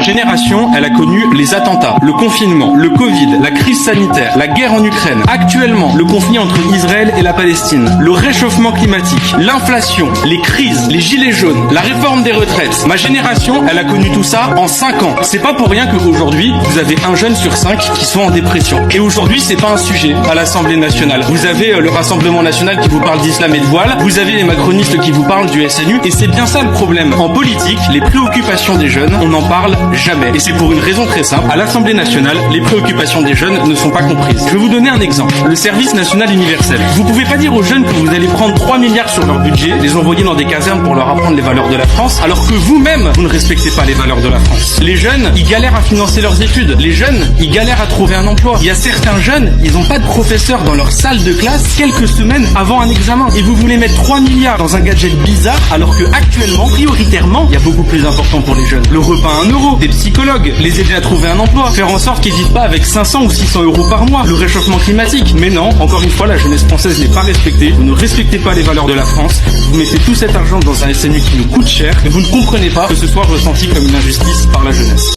génération, elle a connu les attentats, le confinement, le Covid, la crise sanitaire, la guerre en Ukraine, actuellement le conflit entre Israël et la Palestine, le réchauffement climatique, l'inflation, les crises, les gilets jaunes, la réforme des retraites. Ma génération, elle a connu tout ça en 5 ans. C'est pas pour rien qu'aujourd'hui, vous avez un jeune sur 5 qui sont en dépression. Et aujourd'hui, c'est pas un sujet à l'Assemblée nationale. Vous avez le Rassemblement national qui vous parle d'islam et de voile, vous avez les macronistes qui vous parlent du SNU, et c'est bien ça le problème. En politique, les préoccupations des jeunes, on n'en parle jamais. Et c'est pour une raison très simple. À l'Assemblée nationale, les préoccupations des jeunes ne sont pas comprises. Je vais vous donner un exemple. Le service national universel. Vous pouvez pas dire aux jeunes que vous allez prendre 3 milliards sur leur budget, les envoyer dans des casernes pour leur apprendre les valeurs de la France, alors que vous-même, vous ne respectez pas les valeurs de la France. Les jeunes, ils galèrent à financer leurs études. Les jeunes, ils galèrent à trouver un emploi. Il y a certains jeunes, ils n'ont pas de professeur dans leur salle de classe quelques semaines avant un examen. Et vous voulez mettre 3 milliards dans un gadget bizarre, alors que actuellement, prioritairement, il y a beaucoup plus important pour les jeunes. Le repas à 1 euro, des psychologues, les aider à trouver un emploi, faire en sorte qu'ils vivent pas avec 500 ou 600 euros par mois, le réchauffement climatique. Mais non, encore une fois, la jeunesse française n'est pas respectée. Vous ne respectez pas les valeurs de la France. Vous mettez tout cet argent dans un SNU qui nous coûte cher et vous ne comprenez pas que ce soit ressenti comme une injustice par la jeunesse.